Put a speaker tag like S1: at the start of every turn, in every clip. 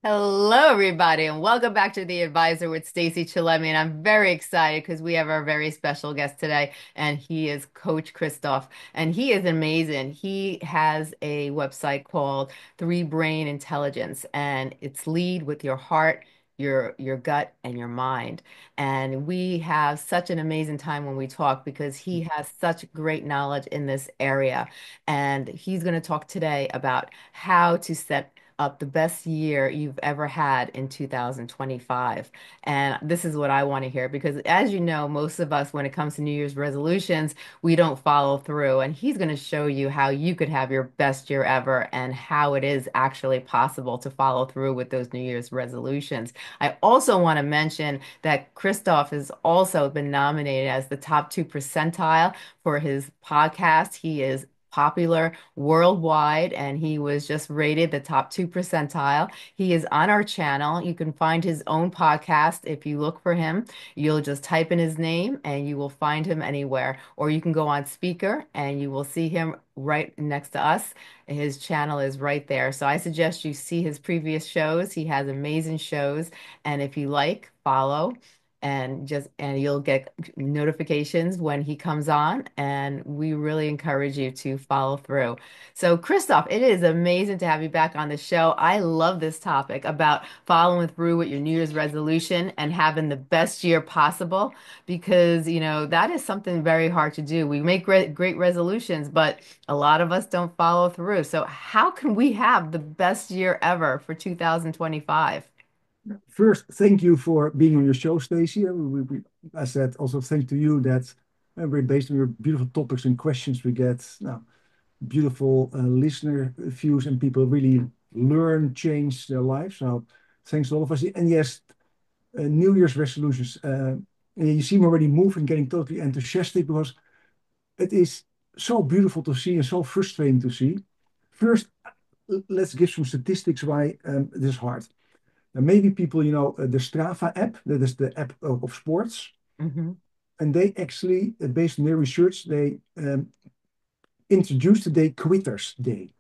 S1: Hello, everybody, and welcome back to The Advisor with Stacey Chillemi. And I'm very excited because we have our very special guest today, and he is Coach Christoph. And he is amazing. He has a website called Three Brain Intelligence, and it's lead with your heart, your gut, and your mind. And we have such an amazing time when we talk because he has such great knowledge in this area. And he's going to talk today about how to set up the best year you've ever had in 2025. And this is what I want to hear because, as you know, most of us, when it comes to New Year's resolutions, we don't follow through. And he's going to show you how you could have your best year ever and how it is actually possible to follow through with those New Year's resolutions. I also want to mention that Christoph has also been nominated as the top 2 percentile for his podcast. He is popular worldwide, and he was just rated the top 2 percentile. He is on our channel. You can find his own podcast. If you look for him, you'll just type in his name and you will find him anywhere. Or you can go on speaker and you will see him right next to us. His channel is right there. So I suggest you see his previous shows. He has amazing shows. And if you like, follow and you'll get notifications when he comes on, and we really encourage you to follow through. So Christoph, it is amazing to have you back on the show. I love this topic about following through with your New Year's resolution and having the best year possible because that is something very hard to do. We make great resolutions, but a lot of us don't follow through. So how can we have the best year ever for 2025?
S2: First, thank you for being on your show, Stacey. I said also thank to you that we're based on your beautiful topics and questions. We get beautiful listener views and people really learn, change their lives. So thanks to all of us. And yes, New Year's resolutions. You seem already moved and getting totally enthusiastic because it is so beautiful to see and so frustrating to see. First, let's give some statistics why it is hard. And maybe people, the Strava app, that is the app of sports.
S1: Hmm.
S2: And they actually, based on their research, they introduced the day Quitters Day.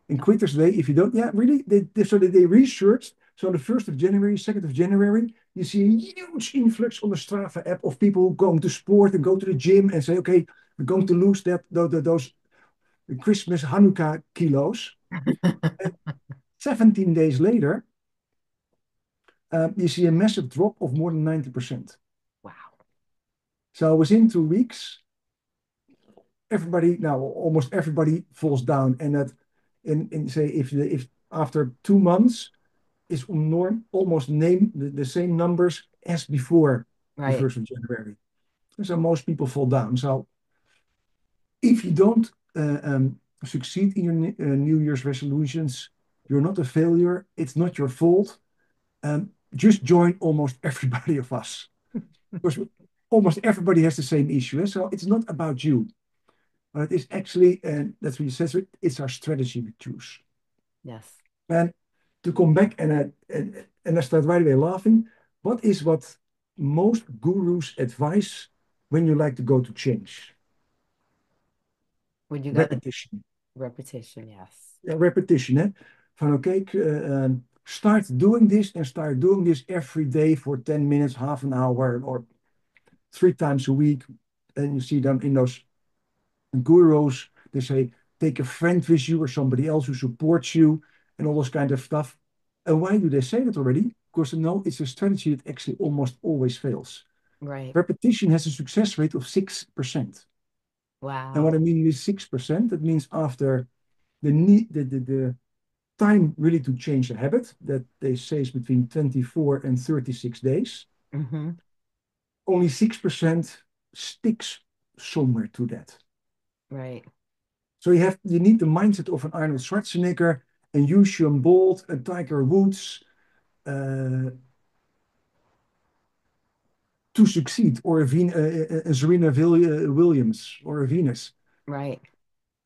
S2: And Quitters Day, if you don't, yeah, really, so they researched. So on the 1st of January, 2nd of January, you see a huge influx on the Strava app of people going to sport and go to the gym and say, okay, we're going to lose those Christmas, Hanukkah kilos. And 17 days later, you see a massive drop of more than 90%.
S1: Wow.
S2: So within 2 weeks, everybody now almost everybody falls down, and that in say if after 2 months is almost name the same numbers as before the
S1: Right.
S2: 1st of January. So most people fall down. So if you don't succeed in your New Year's resolutions, you're not a failure. It's not your fault. Just join almost everybody of us because almost everybody has the same issue. So it's not about you. But it is actually, and that's what you said, so it's our strategy we choose.
S1: Yes.
S2: And to come back and I start right away laughing, what most gurus advise when you like to go to change?
S1: Would you go to
S2: Repetition.
S1: repetition? Yes.
S2: Yeah, repetition. Van oké, start doing this and start doing this every day for 10 minutes, half an hour, or 3 times a week. And you see them in those gurus, they say, take a friend with you or somebody else who supports you and all this kind of stuff. And why do they say that already? Because they know it's a strategy that actually almost always fails.
S1: Right.
S2: Repetition has a success rate of 6%. And what
S1: Wow.
S2: I mean is 6%, that means after the need, the time really to change a habit that they say is between 24 and 36 days,
S1: Hmm.
S2: only 6% sticks somewhere to that.
S1: Right.
S2: So you need the mindset of an Arnold Schwarzenegger, and Usain Bolt, and Tiger Woods uh, to succeed, or a Serena Williams, or a Venus,
S1: Right.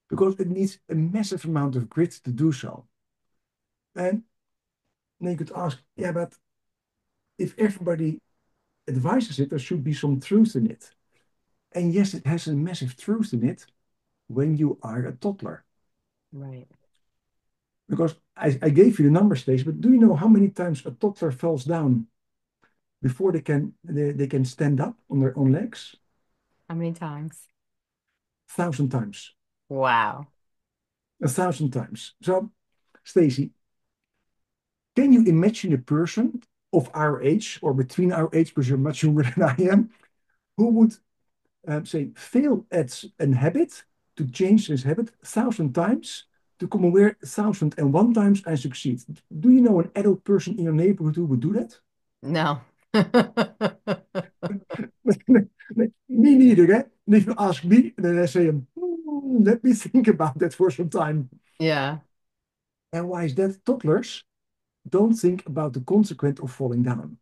S2: because it needs a massive amount of grit to do so. And then you could ask, yeah, but if everybody advises it, there should be some truth in it. And yes, it has a massive truth in it when you are a toddler.
S1: Right.
S2: Because I gave you the number, Stace, but do you know how many times a toddler falls down before they can stand up on their own legs?
S1: How many times?
S2: 1,000 times.
S1: Wow.
S2: 1,000 times. So, Stacy, can you imagine a person of our age or between our age, because you're much younger than I am, who would say fail at an habit to change his habit 1,000 times to come aware 1,001 times and succeed? Do you know an adult person in your neighborhood who would do that?
S1: No.
S2: Me neither, eh? And if you ask me, then I say, let me think about that for some time.
S1: Yeah,
S2: And why is that? Toddlers don't think about the consequence of falling down.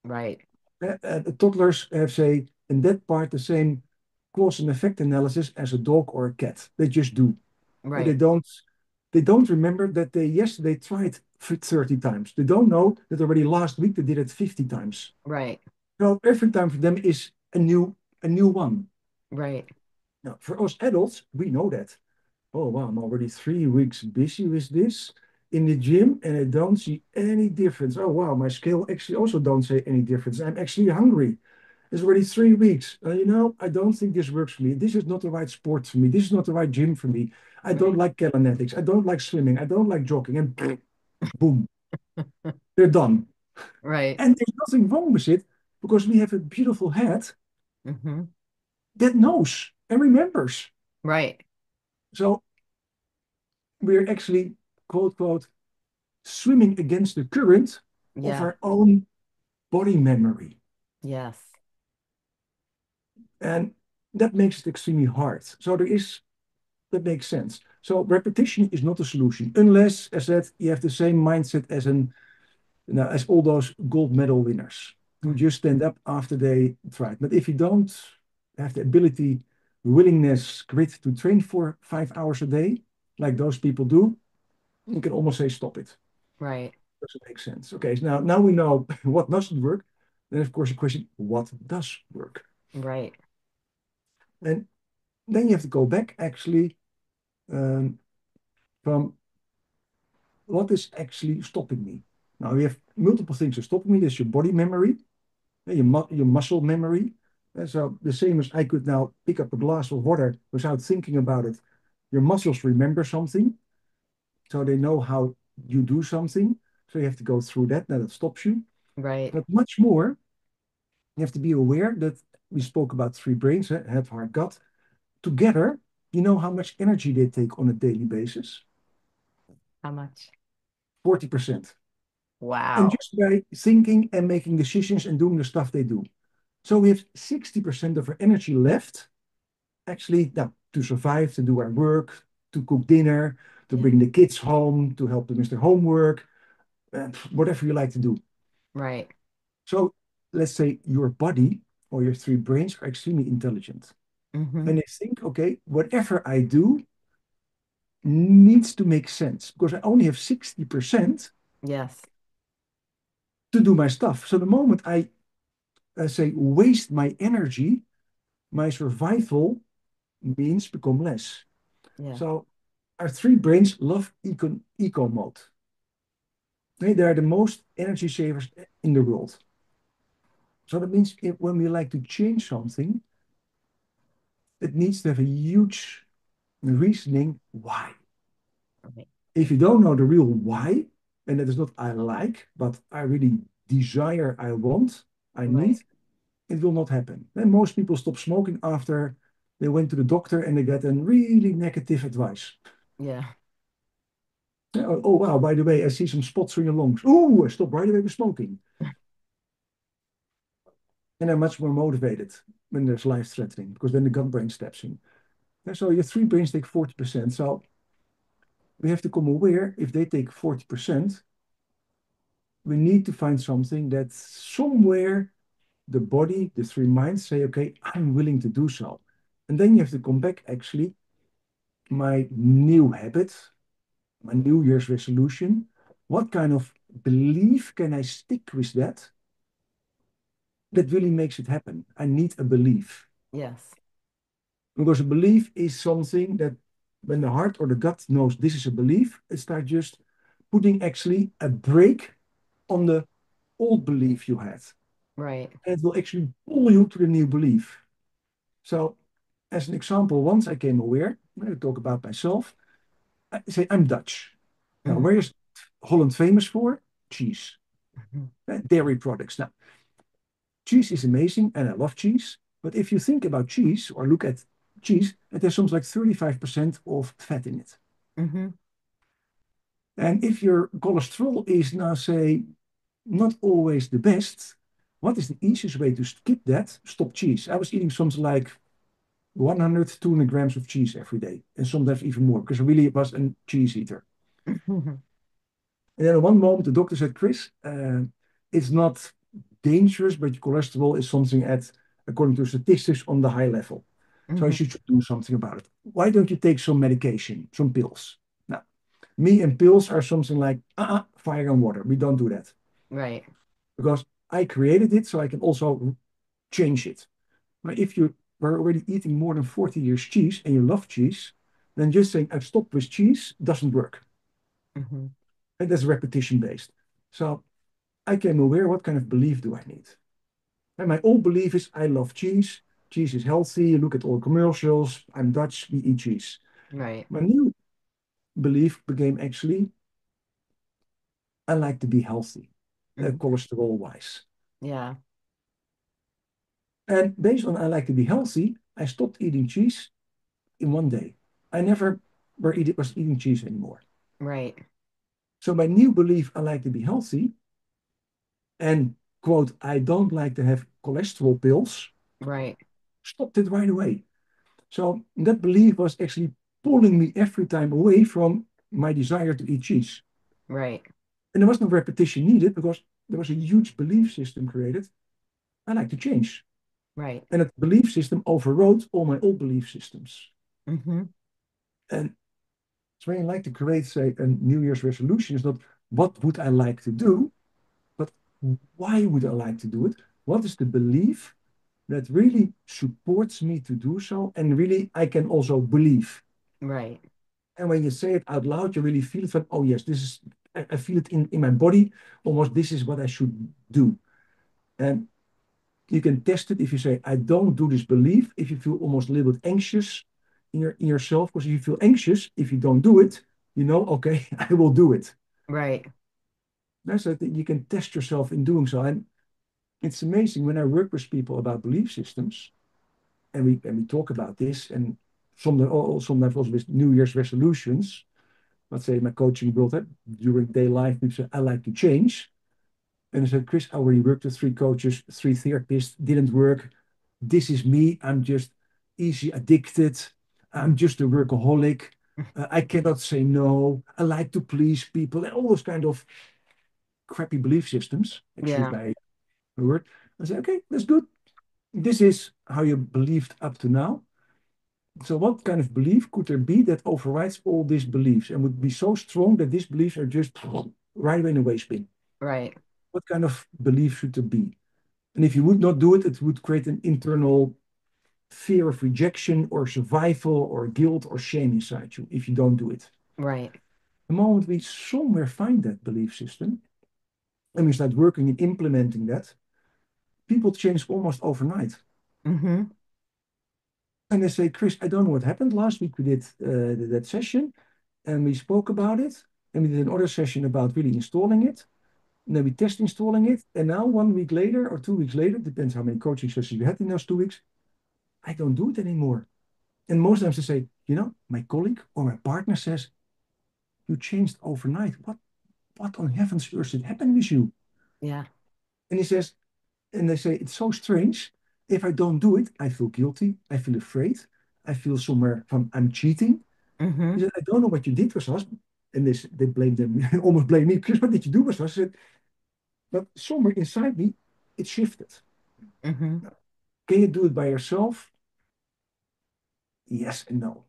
S1: right,
S2: The toddlers have, say, in that part, the same cause and effect analysis as a dog or a cat. They just do. And
S1: right,
S2: they don't remember that they yesterday tried 30 times. They don't know that already last week they did it 50 times.
S1: right,
S2: Well, every time for them is a new one.
S1: right,
S2: Now, for us adults, we know that. Oh, wow, I'm already 3 weeks busy with this in the gym and I don't see any difference. Oh, wow, my scale actually also don't say any difference. I'm actually hungry. It's already 3 weeks. I don't think this works for me. This is not the right sport for me. This is not the right gym for me. I don't
S1: right,
S2: like calisthenics. I don't like swimming. I don't like jogging. And boom, they're done.
S1: right,
S2: And there's nothing wrong with it because we have a beautiful head
S1: hmm
S2: that knows and remembers.
S1: right.
S2: So we're actually, quote, quote, swimming against the current of
S1: Yeah,
S2: our own body memory.
S1: yes,
S2: And that makes it extremely hard. So that makes sense. So repetition is not a solution unless, as I said, you have the same mindset as all those gold medal winners who
S1: mm,
S2: just stand up after they tried. But if you don't have the ability, willingness, grit to train for 5 hours a day, like those people do, you can almost say stop it.
S1: right,
S2: Doesn't make sense. Okay, so now we know what doesn't work. Then, of course, the question, what does work?
S1: right,
S2: And then you have to go back actually um, from what is actually stopping me. Now, we have multiple things that stopping me. There's your body memory, your muscle memory. And so the same as I could now pick up a glass of water without thinking about it. Your muscles remember something, so they know how you do something. So you have to go through that. Now that stops you.
S1: right.
S2: But much more, you have to be aware that we spoke about three brains, head, heart, gut. Together, you know how much energy they take on a daily basis?
S1: How much?
S2: 40%. And
S1: Wow.
S2: just by thinking and making decisions and doing the stuff they do. So we have 60% of our energy left, actually, now, to survive, to do our work, to cook dinner, to
S1: Yeah,
S2: bring the kids home, to help them with their homework, whatever you like to do.
S1: right.
S2: So let's say your body or your three brains are extremely intelligent.
S1: hmm
S2: And they think, okay, whatever I do needs to make sense because I only have 60%
S1: Yes,
S2: to do my stuff. So the moment I say waste my energy, my survival means become less.
S1: yeah,
S2: So our three brains love eco mode. They are the most energy savers in the world. So that means when we like to change something, it needs to have a huge reasoning why.
S1: right,
S2: If you don't know the real why, and that is not I like, but I really desire, I want, I
S1: right.
S2: need, it will not happen. Then most people stop smoking after they went to the doctor and they get a really negative advice.
S1: Yeah,
S2: Oh, wow, by the way, I see some spots on your lungs. Oh, stop right away with smoking. And they're much more motivated when there's life threatening because then the gut brain steps in. And so your three brains take 40%. So we have to come aware if they take 40%, we need to find something that somewhere the body, the three minds say, okay, I'm willing to do so. And then you have to come back actually, my new habit, my New Year's resolution. What kind of belief can I stick with that really makes it happen? I need a belief.
S1: yes,
S2: Because a belief is something that when the heart or the gut knows this is a belief, it starts just putting actually a break on the old belief you had.
S1: Right.
S2: And it will actually pull you to the new belief. So, as an example, once I came aware, I talk about myself, I say I'm Dutch. Now,
S1: Hmm.
S2: where is Holland famous for? Cheese, dairy products. Now, cheese is amazing and I love cheese. But if you think about cheese or look at cheese, it has something like 35% of fat in it.
S1: Hmm.
S2: And if your cholesterol is now, say, not always the best, what is the easiest way to skip that? Stop cheese. I was eating something like 100, 200 grams of cheese every day, and sometimes even more, because I really was a cheese eater.
S1: Hmm.
S2: And then at one moment, the doctor said, Chris, it's not dangerous, but your cholesterol is something at, according to statistics, on the high level. So you
S1: Hmm.
S2: should do something about it. Why don't you take some medication, some pills? Now, me and pills are something like fire and water. We don't do that
S1: Right.
S2: because I created it so I can also change it. But if you were already eating more than 40 years cheese and you love cheese, then just saying I've stopped with cheese doesn't work.
S1: Hmm.
S2: And that's repetition based. So I came aware what kind of belief do I need? And my old belief is I love cheese. Cheese is healthy. You look at all commercials. I'm Dutch. We eat cheese.
S1: Right.
S2: My new belief became actually I like to be healthy,
S1: Hmm.
S2: cholesterol wise.
S1: Yeah.
S2: And based on I like to be healthy, I stopped eating cheese in one day. I never was eating cheese anymore.
S1: Right.
S2: So my new belief, I like to be healthy, and quote, I don't like to have cholesterol pills,
S1: Right.
S2: stopped it right away. So that belief was actually pulling me every time away from my desire to eat cheese.
S1: Right.
S2: And there was no repetition needed because there was a huge belief system created. I like to change.
S1: Right.
S2: And that belief system overrode all my old belief systems.
S1: Hmm.
S2: And so when I like to create, say, a New Year's resolution, is not what would I like to do, but why would I like to do it? What is the belief that really supports me to do so? And really, I can also believe.
S1: Right.
S2: And when you say it out loud, you really feel it from, oh, yes, this is, I feel it in my body, almost this is what I should do. And you can test it if you say, I don't do this belief, if you feel almost a little bit anxious in yourself, because if you feel anxious, if you don't do it, you know, okay, I will do it.
S1: Right.
S2: That's that you can test yourself in doing so. And it's amazing when I work with people about belief systems and we talk about this and sometimes also with New Year's resolutions. Let's say my coaching world during day life, people say, I like to change. And I said, Chris, I already worked with three coaches, three therapists, didn't work. This is me. I'm just easy addicted. I'm just a workaholic. I cannot say no. I like to please people and all those kind of crappy belief systems. Excuse
S1: Yeah.
S2: my word. I said, okay, that's good. This is how you believed up to now. So what kind of belief could there be that overrides all these beliefs and would be so strong that these beliefs are just right away in a waste bin?
S1: Right.
S2: What kind of belief should there be? And if you would not do it, it would create an internal fear of rejection or survival or guilt or shame inside you if you don't do it.
S1: Right.
S2: The moment we somewhere find that belief system and we start working and implementing that, people change almost overnight.
S1: Hmm.
S2: And they say, Chris, I don't know what happened. Last week we did that session and we spoke about it. And we did another session about really installing it. And then we test installing it. And now 1 week later or 2 weeks later, depends how many coaching sessions we had in those 2 weeks, I don't do it anymore. And most times they say, you know, my colleague or my partner says, you changed overnight. What on heaven's earth did happen with you?
S1: Yeah.
S2: And he says, and they say, it's so strange. If I don't do it, I feel guilty. I feel afraid. I feel somewhere from I'm cheating. He
S1: Hmm.
S2: said, I don't know what you did with us. And they blamed them, almost blamed me. Chris, what did you do with us? I said, but somewhere inside me, it shifted.
S1: Hmm.
S2: Can you do it by yourself? Yes and no.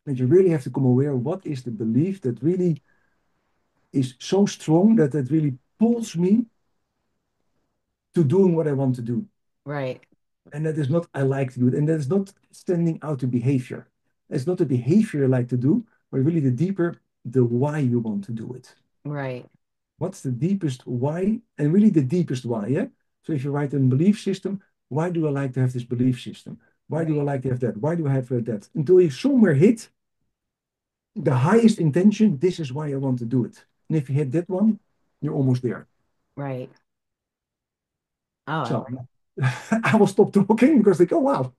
S2: And you really have to come aware of what is the belief that really is so strong that it really pulls me to doing what I want to do.
S1: Right.
S2: And that is not I like to do it. And that is not standing out to behavior. It's not the behavior I like to do, but really the deeper the why you want to do it.
S1: Right.
S2: What's the deepest why? And really the deepest why, yeah? So if you write a belief system, why do I like to have this belief system? Why do I
S1: Right.
S2: like to have that? Why do I have that? Until you somewhere hit the highest intention, this is why I want to do it. And if you hit that one, you're almost there.
S1: Right. Oh, I
S2: So
S1: like.
S2: I will stop talking because they go, oh, wow.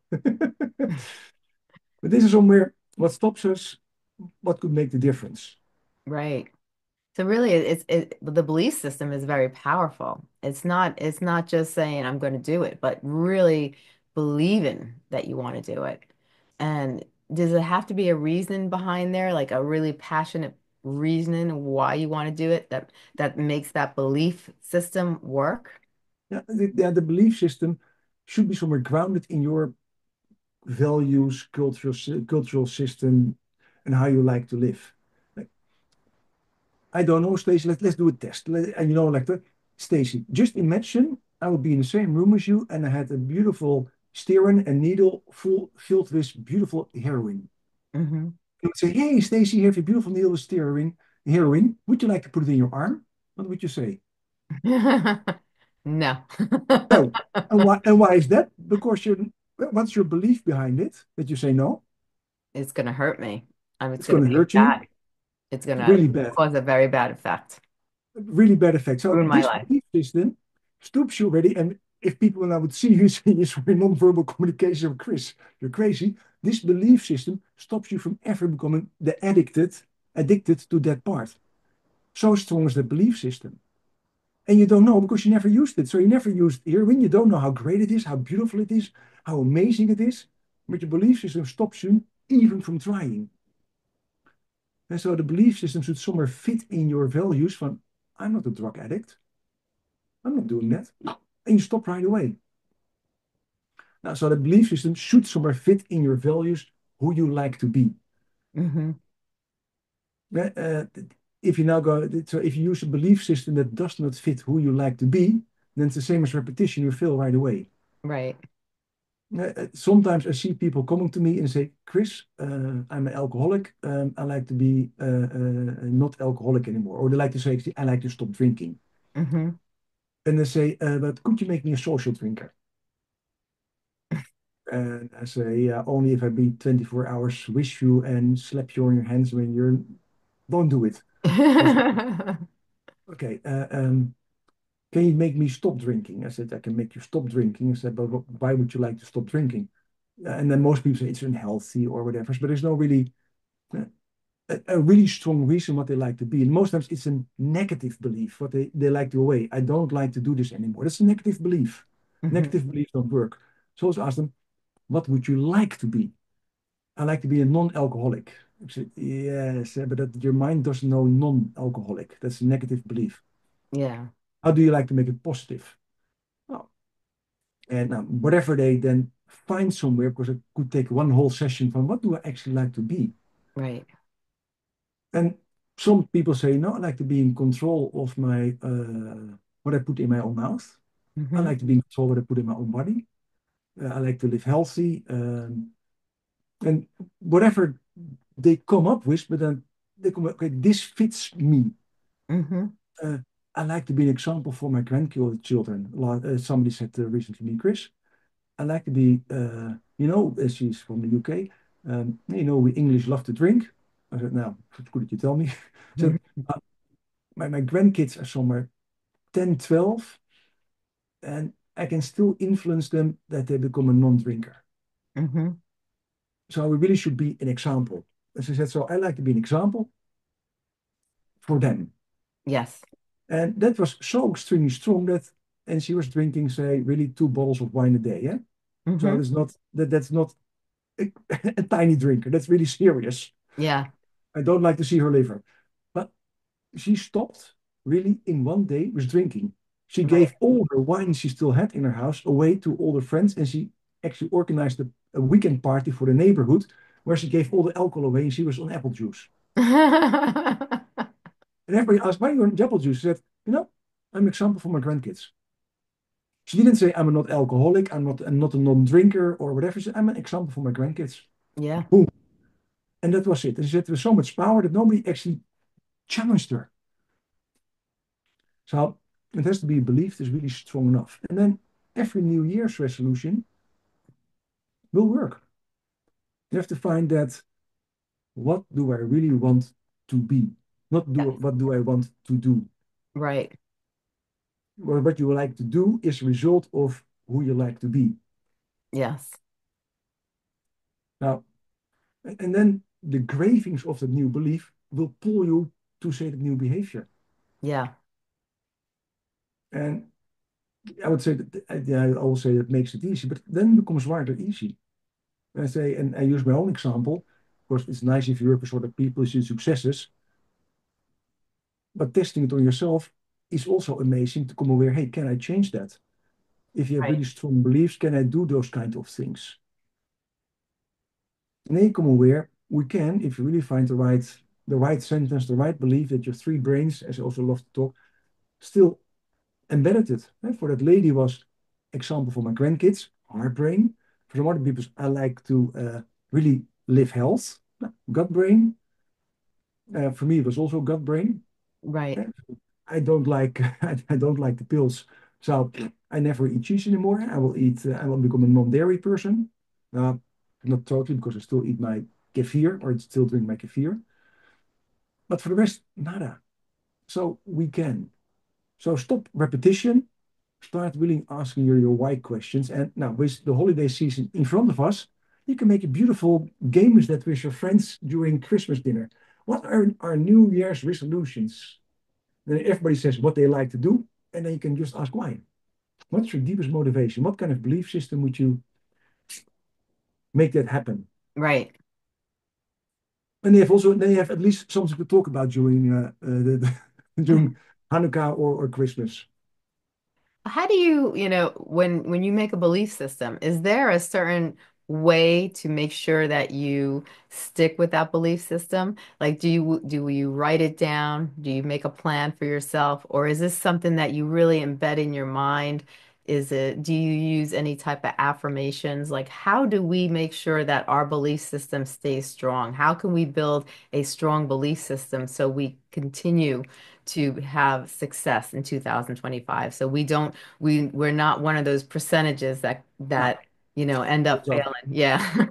S2: But this is somewhere what stops us, what could make the difference.
S1: Right. So really, the belief system is very powerful. It's not just saying I'm going to do it, but really believing that you want to do it. And does it have to be a reason behind there, like a really passionate reasoning why you want to do it that makes that belief system work?
S2: Yeah, the belief system should be somewhere grounded in your values, cultural system, and how you like to live. Like, I don't know, Stacey. Let's do a test. And like Stacey, just imagine I would be in the same room as you, and I had a beautiful steering and needle filled with beautiful heroin.
S1: Hmm.
S2: You would say, "Hey, Stacey, you have a beautiful needle with steering heroin. Would you like to put it in your arm?" What would you say?
S1: No.
S2: No. And why? And why is that? Because what's your belief behind it that you say no?
S1: It's going to hurt me. It's
S2: It's
S1: going
S2: going
S1: to
S2: to
S1: be
S2: hurt you
S1: bad. It's going to
S2: really bad.
S1: cause a very bad effect.
S2: Really bad effect. So
S1: Ruin my
S2: this
S1: life.
S2: belief system stoops you already. And if people now would see you saying this for non-verbal communication, Chris, you're crazy. This belief system stops you from ever becoming addicted to that part. So strong is the belief system. And you don't know because you never used it. So you never used heroin. You don't know how great it is, how beautiful it is, how amazing it is. But your belief system stops you even from trying. And so the belief system should somewhere fit in your values from, I'm not a drug addict. I'm not doing that. And you stop right away. Now, so the belief system should somewhere fit in your values, who you like to be.
S1: Hmm.
S2: Uh, if you now go, so if you use a belief system that does not fit who you like to be, then it's the same as repetition. You fail right away.
S1: Right.
S2: Sometimes I see people coming to me and say, Chris, I'm an alcoholic. I like to be not alcoholic anymore. Or they like to say, I like to stop drinking.
S1: Hmm.
S2: And they say, but could you make me a social drinker? And I say, yeah, only if I be 24 hours with you and slap you on your hands when you're, don't do it. So I said, okay, can you make me stop drinking? I said, I can make you stop drinking. I said, but why would you like to stop drinking? And then most people say it's unhealthy or whatever, but there's no really uh, a really strong reason what they like to be. And most times it's a negative belief, what they like to away. I don't like to do this anymore. That's a negative belief.
S1: Hmm.
S2: Negative beliefs don't work. So I also ask them, what would you like to be? I like to be a non-alcoholic. I said, yes, but your mind doesn't know non-alcoholic. That's a negative belief.
S1: Yeah.
S2: How do you like to make it positive? Oh, and whatever they then find somewhere, because it could take one whole session from what do I actually like to be?
S1: Right.
S2: And some people say, no, I like to be in control of my what I put in my own mouth. I
S1: Hmm.
S2: like to be in control of what I put in my own body. I like to live healthy. And whatever they come up with, but then they come up, okay, this fits me.
S1: Hmm.
S2: Uh, I like to be an example for my grandchildren. Somebody said recently to me, Chris, I like to be, she's from the UK. We English love to drink. I said, now, it's good that you tell me. I said, uh, my grandkids are somewhere 10, 12, and I can still influence them that they become a non-drinker.
S1: Hmm.
S2: So we really should be an example. As I said, so I like to be an example for them.
S1: Yes.
S2: And that was so extremely strong and she was drinking, say, really 2 bottles of wine a day. Yeah. So
S1: Hmm.
S2: that's not a tiny drinker. That's really serious.
S1: Yeah.
S2: I don't like to see her liver. But she stopped really in one day with drinking. She
S1: Right.
S2: gave all the wine she still had in her house away to all her friends, and she actually organized a weekend party for the neighborhood where she gave all the alcohol away and she was on apple juice. And everybody asked, why are you on apple juice? She said, I'm an example for my grandkids. She didn't say I'm not alcoholic, I'm not a non-drinker or whatever. She said, I'm an example for my grandkids.
S1: Yeah.
S2: Boom. And that was it. And she said there was so much power that nobody actually challenged her. So it has to be a belief that's really strong enough. And then every New Year's resolution will work. You have to find that what do I really want to be? Not do
S1: Yes.
S2: what do I want to do.
S1: Right.
S2: Or what you like to do is a result of who you like to be.
S1: Yes.
S2: Now, and then the cravings of the new belief will pull you to say the new behavior.
S1: Yeah.
S2: And I would say that yeah, I always say that makes it easy, but then it becomes rather easy. I say, and I use my own example. Of course, it's nice if you work with other people, see successes, but testing it on yourself is also amazing to come aware, hey, can I change that? If you have
S1: Right.
S2: really strong beliefs, can I do those kind of things? And then you come aware, we can, if you really find the right sentence, the right belief that your three brains, as I also love to talk, still embedded it. For that lady was example for my grandkids, heart brain. For some other people, I like to really live health, gut brain. For me, it was also gut brain.
S1: Right.
S2: Uh, I don't like I don't like the pills, so I never eat cheese anymore. I will eat. I will become a non-dairy person. Not totally because I still eat my kefir or I still drink my kefir. But for the rest, nada. So we can. So stop repetition. Start really asking your why questions. And now with the holiday season in front of us, you can make a beautiful game with that with your friends during Christmas dinner. What are our New Year's resolutions? Then everybody says what they like to do, and then you can just ask why. What's your deepest motivation? What kind of belief system would you make that happen?
S1: Right.
S2: And they have at least something to talk about during during Hanukkah or Christmas.
S1: How do you, when you make a belief system, is there a certain way to make sure that you stick with that belief system? Like, do you write it down? Do you make a plan for yourself? Or is this something that you really embed in your mind? Do you use any type of affirmations? Like, how do we make sure that our belief system stays strong? How can we build a strong belief system so we continue to have success in 2025? So we're not one of those percentages
S2: No,
S1: end up
S2: that's not
S1: failing. Yeah.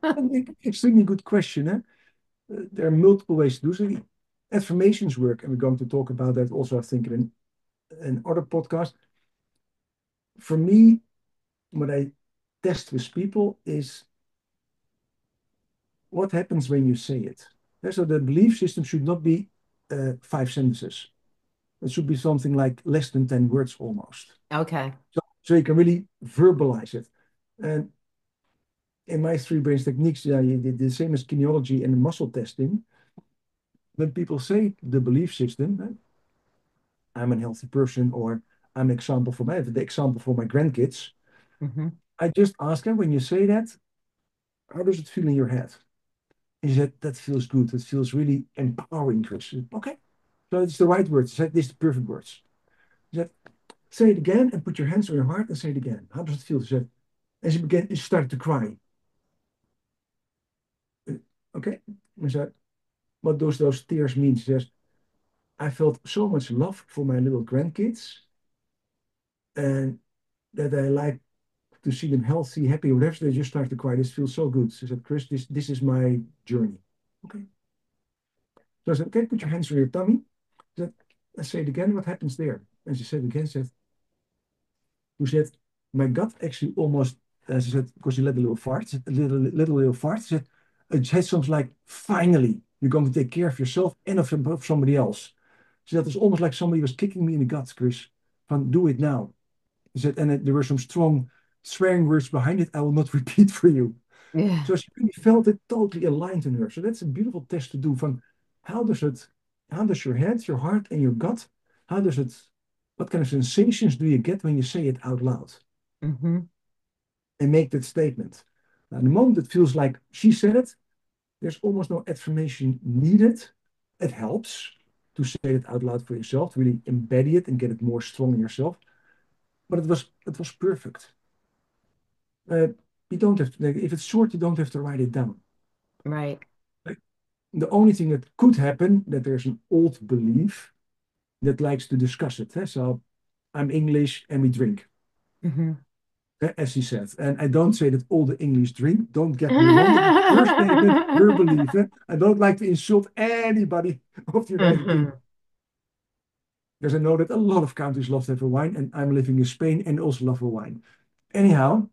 S2: an extremely good question. Eh? There are multiple ways to do so. Affirmations work, and we're going to talk about that also, I think, in an other podcast. For me, what I test with people is what happens when you say it. So the belief system should not be five sentences. It should be something like less than 10 words almost.
S1: Okay.
S2: So you can really verbalize it. And in my three brains techniques, yeah, you did the same as kinesiology and muscle testing. When people say the belief system, I'm a healthy person, or I'm an example for the example for my grandkids,
S1: Hmm.
S2: I just ask them when you say that, how does it feel in your head? Is that feels good? That feels really empowering, Chris. Okay, so it's the right words. This is the perfect words. He said, say it again and put your hands on your heart and say it again. How does it feel? He said, and she started to cry. Uh, Okay, I said, what does those tears mean? She says, I felt so much love for my little grandkids and that I like to see them healthy, happy, whatever. So they just start to cry. This feels so good. She said, Chris, this is my journey. Okay. So I said, okay, put your hands on your tummy. She said, let's say it again. What happens there? And she said again, who said, my gut actually almost, she said, because she let a little fart, little fart. She said, it had something like, finally, you're going to take care of yourself and of somebody else. She said, it's almost like somebody was kicking me in the guts, Chris, from do it now. She said, and there were some strong swearing words behind it. I will not repeat for you.
S1: Yeah.
S2: So she really felt it totally aligned in her. So that's a beautiful test to do from how does it, how does your head, your heart, and your gut, how does it, what kind of sensations do you get when you say it out loud
S1: Hmm.
S2: and make that statement? Now, the moment it feels like she said it, there's almost no affirmation needed. It helps to say it out loud for yourself, to really embed it and get it more strong in yourself. But it was perfect. Uh, you don't have to, like, if it's short, you don't have to write it down.
S1: Right.
S2: Like, the only thing that could happen that there's an old belief that likes to discuss it. So I'm English and we drink,
S1: Hmm.
S2: as he said. And I don't say that all the English drink. Don't get me wrong. That is her statement, her belief. I don't like to insult anybody of the United Kingdom. Because I know that a lot of countries love to have a wine, and I'm living in Spain and also love a wine. Anyhow,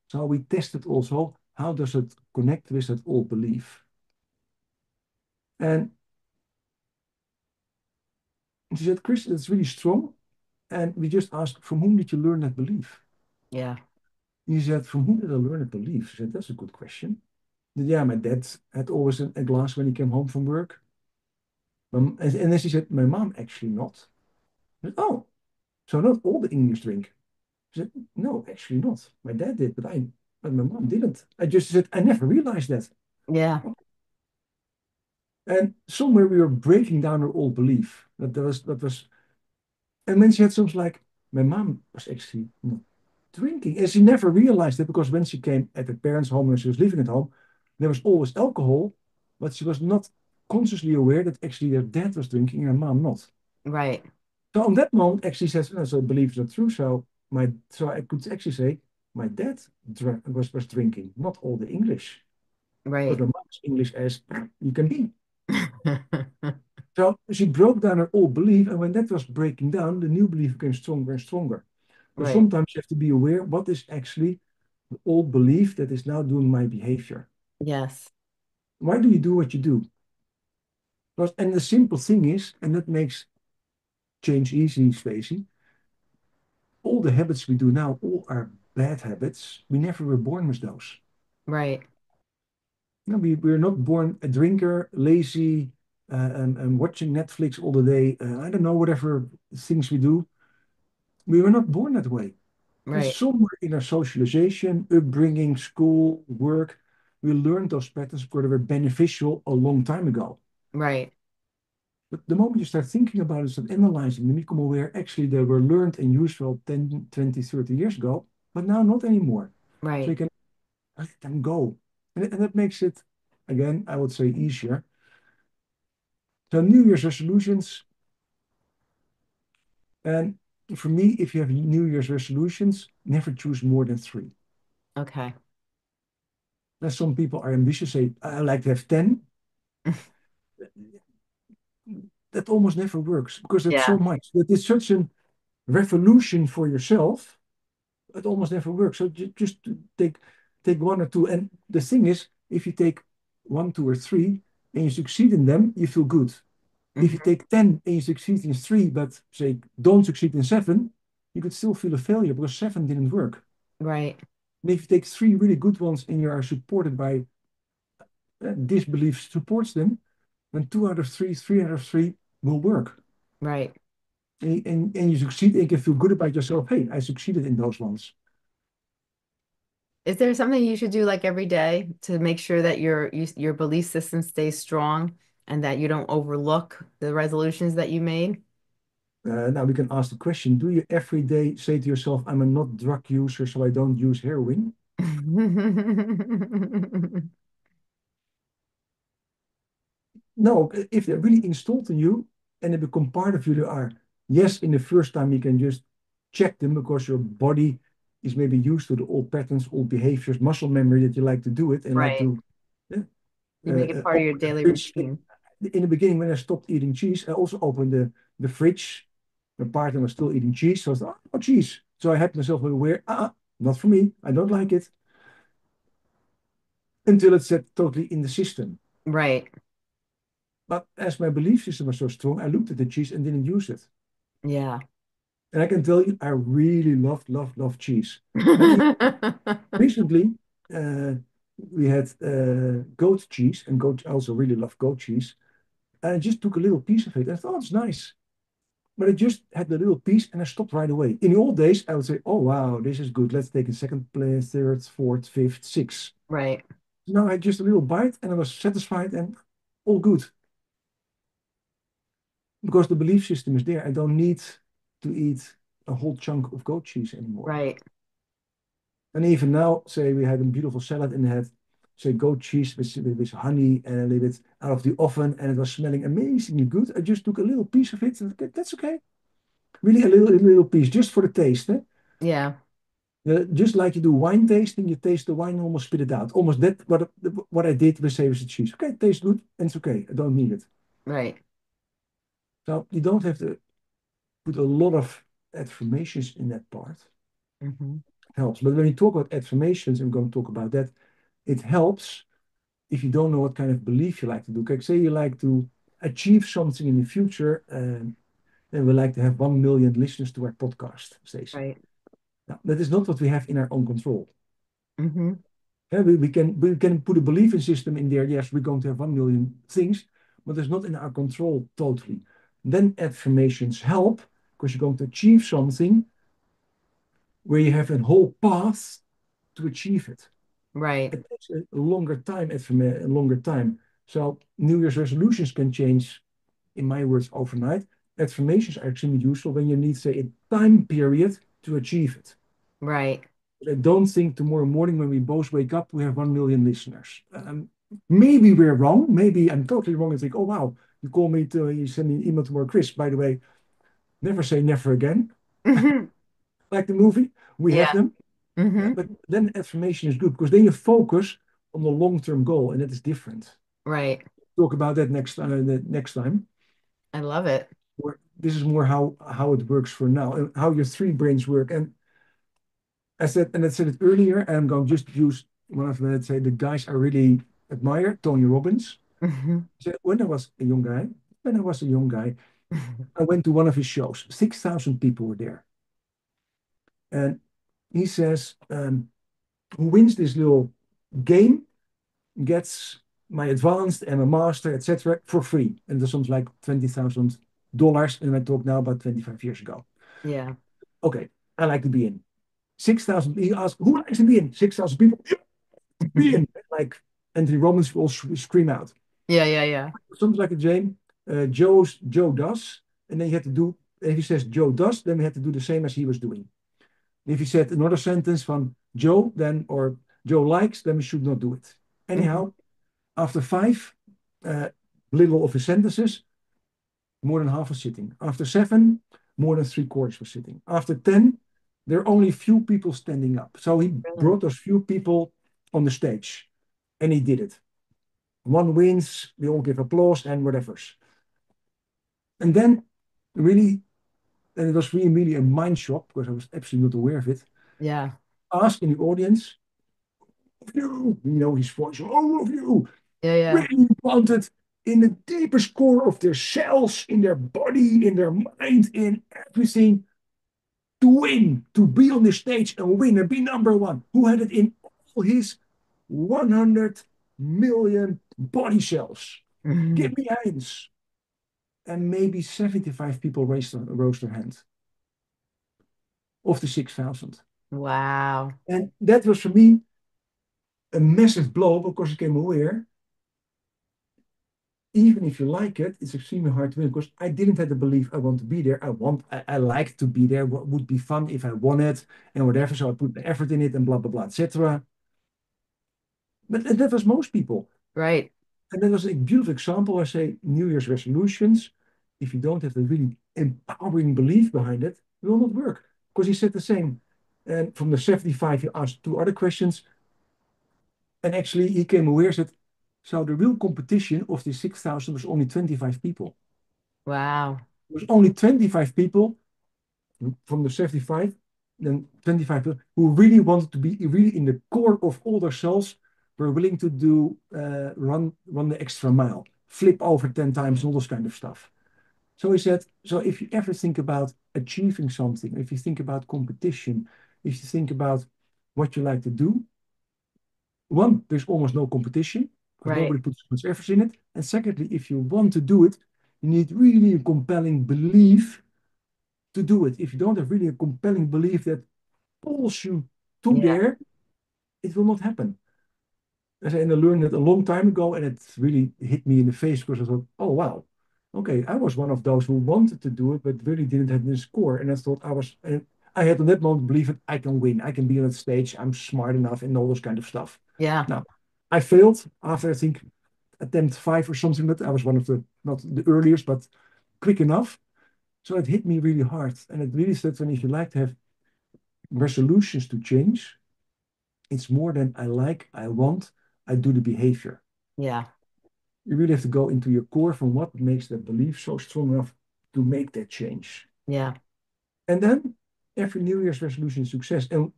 S2: so we tested also how does it connect with that old belief. And she said, Chris, it's really strong. And we just asked, from whom did you learn that belief?
S1: Yeah.
S2: He said, from whom did I learn that belief? She said, that's a good question. Yeah, my dad had always a glass when he came home from work. And then she said, my mom actually not. I said, oh, so not all the English drink. She said, no, actually not. My dad did, but my mom didn't. I just said, I never realized that.
S1: Yeah.
S2: And somewhere we were breaking down our old belief. And then she had something like, my mom was actually not drinking. And she never realized it because when she came at her parents' home and she was living at home, there was always alcohol, but she was not consciously aware that actually her dad was drinking and her mom not.
S1: Right.
S2: So on that moment, actually says, no, so belief is not true. So I could actually say my dad was drinking, not all the English, because
S1: Right.
S2: my mom's English as you can be. So she broke down her old belief, and when that was breaking down, the new belief became stronger and stronger. So
S1: Right.
S2: sometimes you have to be aware what is actually the old belief that is now doing my behavior.
S1: Yes.
S2: Why do you do what you do? And the simple thing is, and that makes change easy, Stacey, all the habits we do now, all are bad habits. We never were born with those.
S1: Right.
S2: No, we're not born a drinker, lazy, and watching Netflix all the day. I don't know, whatever things we do. We were not born that way. And
S1: Right.
S2: somewhere in our socialization, upbringing, school, work, we learned those patterns because they were beneficial a long time ago.
S1: Right.
S2: But the moment you start thinking about it, start analyzing them, become aware actually they were learned and useful 10, 20, 30 years ago, but now not anymore. So
S1: Right.
S2: you can let them go. And that makes it, again, I would say easier. So New Year's resolutions, and for me, if you have New Year's resolutions, never choose more than three.
S1: Okay.
S2: Now, some people are ambitious, say, I like to have 10. That almost never works because it's so
S1: Yeah.
S2: much. That is such a revolution for yourself. It almost never works. So just take one or two. And the thing is, if you take one, two, or three, and you succeed in them, you feel good. If you
S1: Hmm.
S2: take 10 and you succeed in three, but say don't succeed in seven, you could still feel a failure because seven didn't work.
S1: Right.
S2: And if you take three really good ones and you are supported by disbelief supports them, then two out of three, three out of three will work.
S1: Right.
S2: And you succeed and you can feel good about yourself. Hey, I succeeded in those ones.
S1: Is there something you should do like every day to make sure that your belief system stays strong and that you don't overlook the resolutions that you made?
S2: Now we can ask the question, do you every day say to yourself, I'm a not drug user, so I don't use heroin? No, if they're really installed in you and they become part of you, they are. Yes, in the first time you can just check them because your body is maybe used to the old patterns, old behaviors, muscle memory that you like to do it and like
S1: Right.
S2: to yeah,
S1: You make it part of your
S2: open the
S1: daily
S2: fridge.
S1: routine.
S2: In the beginning, when I stopped eating cheese, I also opened the fridge. My partner was still eating cheese, so I thought, oh, cheese. So I had myself aware, not for me. I don't like it until it's set totally in the system.
S1: Right.
S2: But as my belief system was so strong, I looked at the cheese and didn't use it.
S1: Yeah.
S2: And I can tell you, I really love cheese. Now, even recently, uh, we had goat cheese, and goat, I also really love goat cheese. And I just took a little piece of it and I thought, oh, it's nice. But I just had the little piece and I stopped right away. In the old days, I would say, oh, wow, this is good. Let's take a second place, third, fourth, fifth, sixth.
S1: Right.
S2: Now I had just a little bite and I was satisfied and all good. Because the belief system is there. I don't need to eat a whole chunk of goat cheese anymore.
S1: Right.
S2: And even now, say we had a beautiful salad and had say goat cheese with honey and a little bit out of the oven, and it was smelling amazingly good. I just took a little piece of it, and okay, that's okay. Really, a little piece, just for the taste. Eh?
S1: Yeah.
S2: Just like you do wine tasting, you taste the wine, almost spit it out. Almost that what I did with Savors the Cheese. Okay, it tastes good, and it's okay. I don't need it.
S1: Right.
S2: So you don't have to put a lot of affirmations in that part.
S1: Hmm.
S2: It helps. But when we talk about affirmations, I'm going to talk about that. It helps if you don't know what kind of belief you like to do. Okay, say you like to achieve something in the future, and we like to have 1 million listeners to our podcast, Stacey.
S1: Right.
S2: Now, that is not what we have in our own control.
S1: Hmm.
S2: We can put a belief system in there. Yes, we're going to have 1 million things, but it's not in our control totally. Then affirmations help because you're going to achieve something where you have a whole path to achieve it.
S1: Right.
S2: It takes a longer time, a longer time. So New Year's resolutions can change, in my words, overnight. Affirmations are extremely useful when you need, say, a time period to achieve it.
S1: Right.
S2: I don't think tomorrow morning when we both wake up, we have 1 million listeners. Maybe we're wrong. Maybe I'm totally wrong and think, oh, wow, you send me an email tomorrow, Chris, by the way, never say never again.
S1: Hmm.
S2: Like the movie, we have
S1: Yeah.
S2: them.
S1: Hmm.
S2: But then affirmation is good because then you focus on the long-term goal, and that is different.
S1: Right.
S2: Talk about that next time.
S1: I love it.
S2: This is more how it works for now, and how your three brains work. And I said it earlier, and I'm going to just use one of the, let's say, the guys I really admire, Tony Robbins.
S1: Hmm.
S2: He said, when I was a young guy, I went to one of his shows. 6,000 people were there. And he says, who wins this little game gets my advanced and a master, etc., for free. And there's something like $20,000. And I talk now about 25 years ago.
S1: Yeah.
S2: Okay, I like to be in. 6,000. He asked, who likes to be in? 6,000 people. Yeah, be in. Like Anthony Robbins will scream out.
S1: Yeah. Yeah. Yeah.
S2: Something like a Jane. Joe does. And then you have to do, if he says Joe does, then we have to do the same as he was doing. If he said another sentence from Joe, then, or Joe likes, then we should not do it.
S1: Hmm.
S2: Anyhow, after five uh, little of his sentences, more than half was sitting. After seven, more than three quarters were sitting. After 10, there are only few people standing up. So he
S1: Really?
S2: brought those few people on the stage and he did it. One wins, we all give applause and whatever. And then, really, and it was really a mind shock because I was absolutely not aware of it.
S1: Yeah.
S2: Ask in the audience, his voice, all of you,
S1: Yeah. Yeah.
S2: really planted in the deepest core of their cells, in their body, in their mind, in everything to win, to be on the stage and win and be number one. Who had it in all his 100 million body cells?
S1: Hmm.
S2: Give me hands. And maybe 75 people rose their hand of the 6,000.
S1: Wow.
S2: And that was for me a massive blow because I became aware even if you like it, it's extremely hard to win because I didn't have the belief I want to be there. I like to be there. What would be fun if I won it and whatever. So I put the effort in it and blah, blah, blah, etc. But that was most people.
S1: Right.
S2: And that was a beautiful example. I say New Year's resolutions, if you don't have the really empowering belief behind it, it will not work. Because he said the same. And from the 75, he asked two other questions. And actually, he came aware that so the real competition of the 6,000 was only 25 people.
S1: Wow.
S2: There was only 25 people from the 75, then 25 people who really wanted to be really in the core of all their cells, were willing to do run the extra mile, flip over 10 times, and all this kind of stuff. So he said, so if you ever think about achieving something, if you think about competition, if you think about what you like to do, one, there's almost no competition because
S1: Right.
S2: nobody puts so much effort in it. And secondly, if you want to do it, you need really a compelling belief to do it. If you don't have really a compelling belief that pulls you to
S1: Yeah.
S2: there, it will not happen. And I learned it a long time ago, and it really hit me in the face because I thought, oh wow, okay, I was one of those who wanted to do it, but really didn't have the score. And I thought and I had on that moment belief that I can win, I can be on that stage, I'm smart enough, and all this kind of stuff.
S1: Yeah.
S2: Now, I failed after, I think, attempt five or something, but I was one of the, not the earliest, but quick enough. So it hit me really hard. And it really said, when if you like to have resolutions to change, it's more than I like, I want, I do the behavior.
S1: Yeah.
S2: You really have to go into your core from what makes that belief so strong enough to make that change.
S1: Yeah.
S2: And then every New Year's resolution is success. And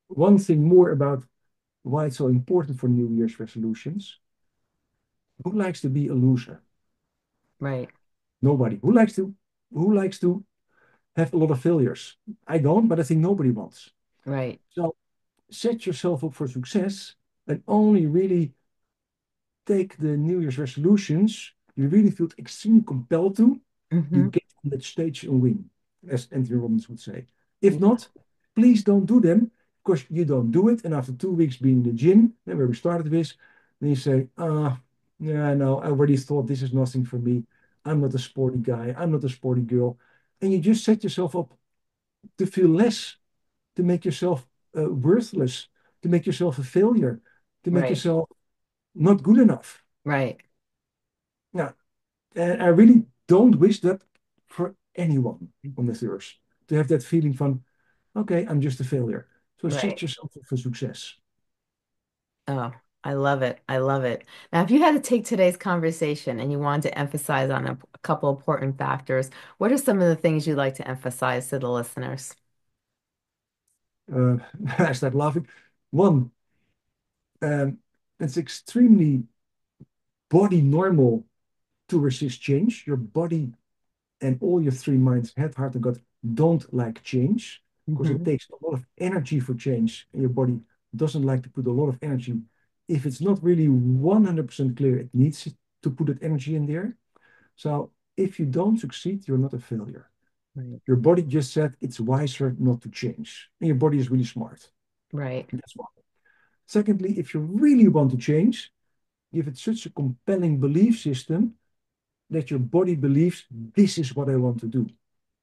S2: one thing more about why it's so important for New Year's resolutions. Who likes to be a loser?
S1: Right.
S2: Nobody. Who likes to have a lot of failures? I don't, but I think nobody wants.
S1: Right.
S2: So set yourself up for success and only really take the New Year's resolutions you really feel extremely compelled to, you
S1: Hmm.
S2: get on that stage and win, as Anthony Robbins would say. If not, please don't do them because you don't do it. And after 2 weeks being in the gym, where we started with, then you say, yeah, no, I already thought this is nothing for me. I'm not a sporty guy. I'm not a sporty girl. And you just set yourself up to feel less, to make yourself worthless, to make yourself a failure, to make
S1: Right.
S2: yourself not good enough.
S1: Right.
S2: Now, and I really don't wish that for anyone on this earth to have that feeling from, okay, I'm just a failure. So set
S1: Right.
S2: yourself up for success.
S1: Oh, I love it. I love it. Now, if you had to take today's conversation and you wanted to emphasize on a couple important factors, what are some of the things you'd like to emphasize to the listeners?
S2: Uh, I start laughing. One, um, it's extremely body normal to resist change. Your body and all your three minds, head, heart, and gut, don't like change because it
S1: Hmm.
S2: takes a lot of energy for change, and your body doesn't like to put a lot of energy. If it's not really 100% clear, it needs to put that energy in there. So if you don't succeed, you're not a failure.
S1: Right.
S2: Your body just said it's wiser not to change, and your body is really smart.
S1: Right.
S2: That's one. Secondly, if you really want to change, give it such a compelling belief system that your body believes this is what I want to do.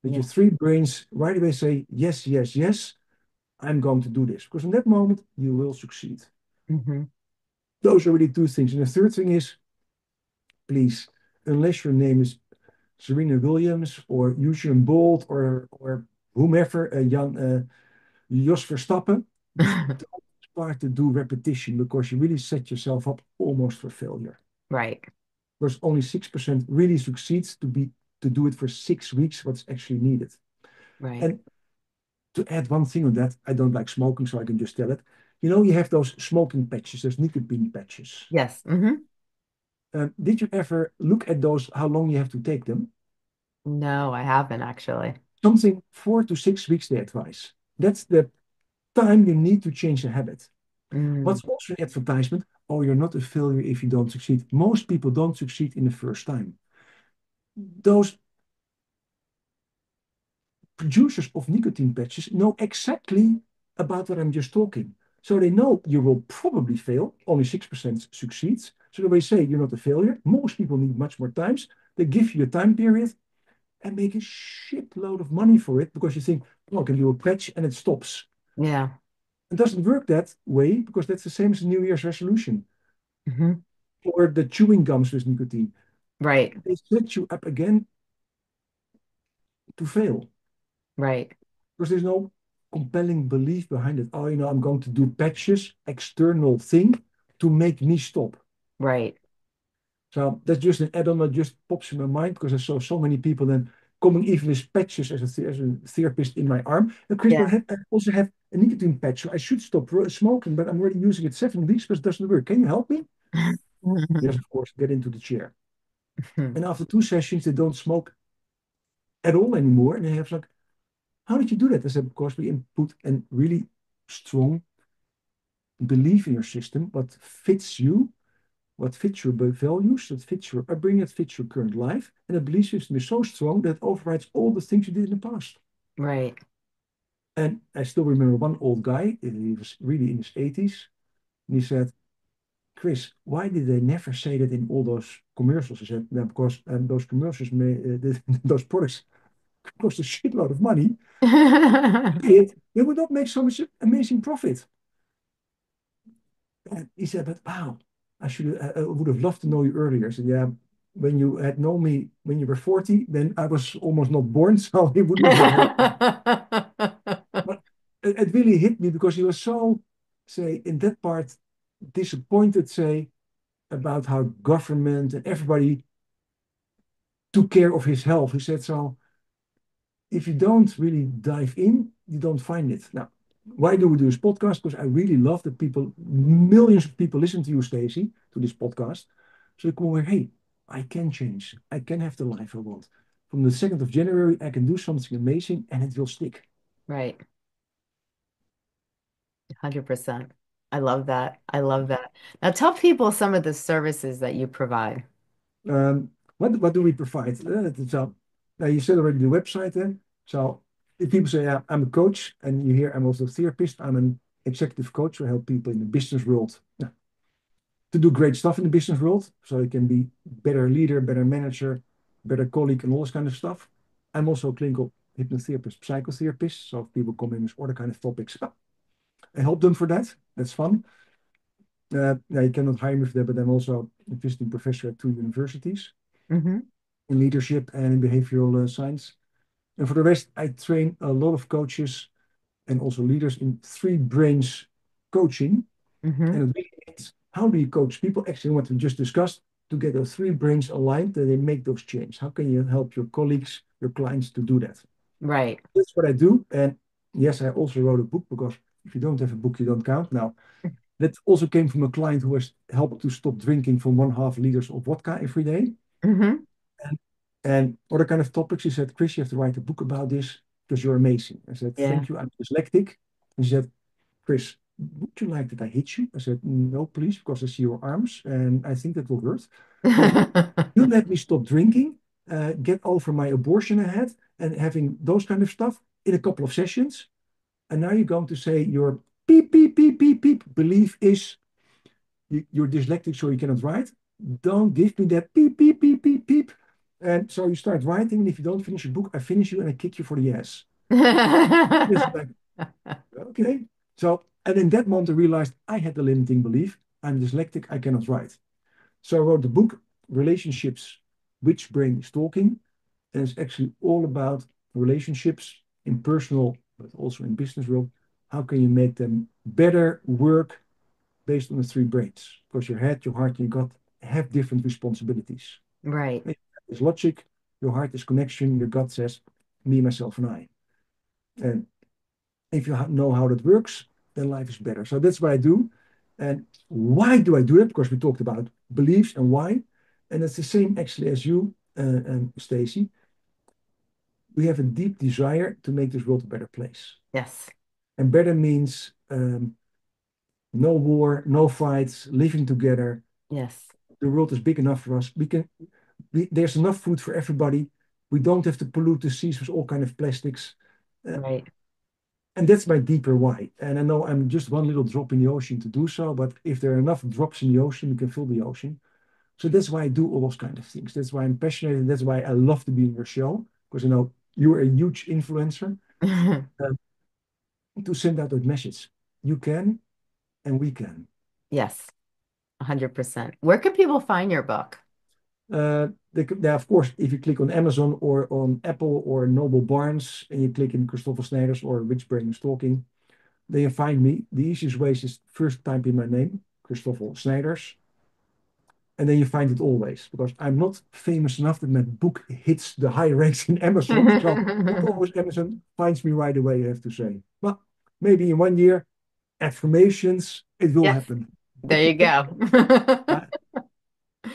S2: That your
S1: Yeah.
S2: three brains right away say, yes, yes, yes, I'm going to do this. Because in that moment, you will succeed.
S1: Hmm.
S2: Those are really two things. And the third thing is, please, unless your name is Serena Williams or Usain Bolt or whomever, Jos Verstappen, just don't start to do repetition because you really set yourself up almost for failure.
S1: Right.
S2: Because only 6% really succeeds to do it for 6 weeks, what's actually needed.
S1: Right.
S2: And to add one thing on that, I don't like smoking, so I can just tell it. You have those smoking patches, those nicotine patches.
S1: Yes. Hmm.
S2: Did you ever look at those, how long you have to take them?
S1: No, I haven't actually.
S2: Something 4 to 6 weeks, they advise. That's the time you need to change a habit.
S1: Mm.
S2: What's also an advertisement? Oh, you're not a failure if you don't succeed. Most people don't succeed in the first time. Those producers of nicotine patches know exactly about what I'm just talking. So they know you will probably fail. Only 6% succeeds. So they say you're not a failure. Most people need much more times. They give you a time period and make a shitload of money for it because you think, oh, I can do a patch and it stops.
S1: Yeah.
S2: It doesn't work that way because that's the same as a New Year's resolution
S1: Hmm.
S2: or the chewing gums with nicotine.
S1: Right.
S2: They set you up again to fail.
S1: Right.
S2: Because there's no compelling belief behind it. Oh, I'm going to do patches, external thing to make me stop.
S1: Right.
S2: So that's just an add-on that just pops in my mind because I saw so many people then coming even with patches as a therapist in my arm. And Chris,
S1: Yeah.
S2: I also have a nicotine patch, so I should stop smoking, but I'm already using it 7 weeks because it doesn't work. Can you help me? Yes, of course. Get into the chair. And after 2 sessions, they don't smoke at all anymore. And they have like, how did you do that? I said, because we input a really strong believe in your system, what fits you, what fits your values, that fits your upbringing, that fits your current life. And the belief system is so strong that it overrides all the things you did in the past.
S1: Right.
S2: And I still remember one old guy, he was really in his 80s, and he said, Chris, why did they never say that in all those commercials? He said, no, because those commercials, those products cost a shitload of money. They would not make so much amazing profit. And he said, but wow, I would have loved to know you earlier. I said, yeah, when you had known me when you were 40, then I was almost not born, so he wouldn't have helped me. But it really hit me because he was so, say, in that part, disappointed, say, about how government and everybody took care of his health. He said, so if you don't really dive in, you don't find it. Now, why do we do this podcast? Because I really love that people, millions of people listen to you, Stacey, to this podcast. So they come over, hey, I can change. I can have the life I want. From the 2nd of January, I can do something amazing and it will stick.
S1: Right. 100%. I love that. I love that. Now tell people some of the services that you provide.
S2: Um, what do we provide? So you said already the website then. So if people say, yeah, I'm a coach, and you hear I'm also a therapist, I'm an executive coach who help people in the business world, yeah, to do great stuff in the business world. So you can be better leader, better manager, better colleague, and all this kind of stuff. I'm also a clinical hypnotherapist, psychotherapist. So if people come in with other kind of topics, I help them for that. That's fun. Yeah, you cannot hire me for that, but I'm also a visiting professor at 2 universities
S1: Hmm.
S2: in leadership and in behavioral science. And for the rest, I train a lot of coaches and also leaders in three brains coaching.
S1: Hmm.
S2: And it really means how do you coach people? Actually, what we just discussed, to get those three brains aligned, that they make those changes. How can you help your colleagues, your clients to do that?
S1: Right.
S2: That's what I do. And yes, I also wrote a book because if you don't have a book, you don't count. Now, that also came from a client who was helped to stop drinking from 1.5 liters of vodka every day.
S1: Hmm.
S2: And, and other kind of topics. He said, Chris, you have to write a book about this because you're amazing. I said,
S1: Yeah.
S2: thank you. I'm dyslexic. And she said, Chris, would you like that I hit you? I said, no, please, because I see your arms and I think that will hurt. But you let me stop drinking, get over my abortion I had and having those kind of stuff in a couple of sessions. And now you're going to say your beep, beep, beep, beep, beep belief is you're dyslexic, so you cannot write. Don't give me that beep, beep, beep, beep, beep. And so you start writing, and if you don't finish your book, I finish you and I kick you for the ass. It's like, okay. So, and in that moment, I realized I had the limiting belief. I'm dyslexic, I cannot write. So I wrote the book, Relationships, Which Brain is Talking? And it's actually all about relationships in personal, but also in business world. How can you make them better work based on the three brains? Because your head, your heart, and your gut have different responsibilities.
S1: Right.
S2: Your head is logic, your heart is connection, your gut says me, myself, and I. And if you know how that works, then life is better. So that's what I do. And why do I do it? Because we talked about beliefs and why. And it's the same actually as you, and Stacey. We have a deep desire to make this world a better place.
S1: Yes.
S2: And better means no war, no fights, living together.
S1: Yes.
S2: The world is big enough for us. There's enough food for everybody. We don't have to pollute the seas with all kind of plastics. Uh,
S1: Right.
S2: and that's my deeper why. And I know I'm just one little drop in the ocean to do so, but if there are enough drops in the ocean, we can fill the ocean. So that's why I do all those kind of things. That's why I'm passionate, and that's why I love to be in your show, because I know you're a huge influencer, uh, to send out that message. You can, and we can.
S1: Yes. 100%. Where can people find your book?
S2: Of course, if you click on Amazon or on Apple or Noble Barnes and you click in Christoffel Sneijders or Which Brain is Talking, then you find me. The easiest way is first type in my name, Christoffel Sneijders, and then you find it always because I'm not famous enough that my book hits the high ranks in Amazon. So not always Amazon finds me right away, I have to say. But maybe in 1 year, affirmations, it will
S1: Yes.
S2: happen.
S1: There you go.
S2: Uh,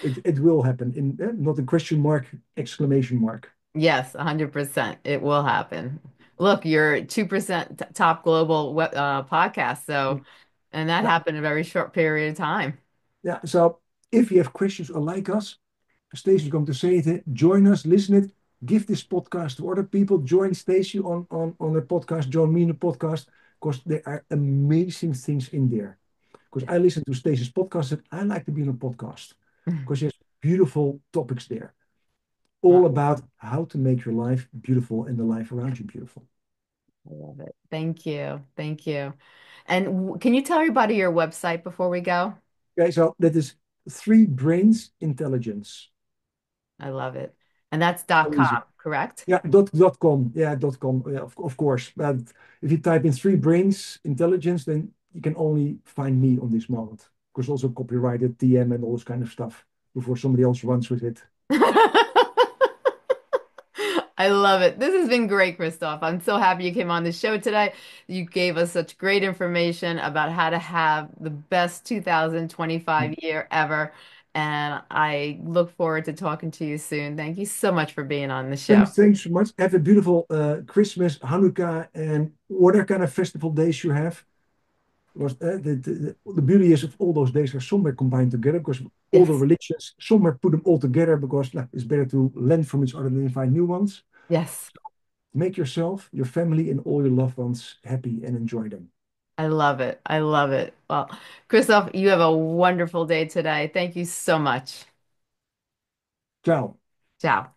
S2: it will happen in not a question mark, exclamation mark.
S1: Yes, 100%. It will happen. Look, you're 2% top global podcast. So, and that
S2: Yeah,
S1: happened in a very short period of time.
S2: yeah. So if you have questions or like us, Stacey is going to say it. Join us, listen it, give this podcast to other people. Join Stacey on the podcast, join me in the podcast, because there are amazing things in there. Because
S1: Yes.
S2: I listen to Stacey's podcast and I like to be on a podcast because she has beautiful topics there,
S1: Wow,
S2: all about how to make your life beautiful and the life around you beautiful.
S1: I love it. Thank you. Thank you. And can you tell everybody your website before we go?
S2: Okay, so that is three brains intelligence.
S1: I love it. And that's
S2: So
S1: .com,
S2: easy.
S1: correct?
S2: Yeah, dot com. Yeah, dot com. Yeah, of course. But if you type in three brains intelligence, then you can only find me on this moment. Because also copyrighted TM and all this kind of stuff before somebody else runs with it.
S1: I love it. This has been great, Christoph. I'm so happy you came on the show today. You gave us such great information about how to have the best 2025 year ever. And I look forward to talking to you soon. Thank you so much for being on the show.
S2: Thanks so much. Have a beautiful Christmas, Hanukkah, and whatever kind of festival days you have. Because the beauty is of all those days are somewhere combined together because all the
S1: Yes.
S2: religions somewhere put them all together because it's better to learn from each other than find new ones.
S1: Yes.
S2: Make yourself, your family, and all your loved ones happy and enjoy them.
S1: I love it. I love it. Well, Christoph, you have a wonderful day today. Thank you so much.
S2: Ciao.
S1: Ciao.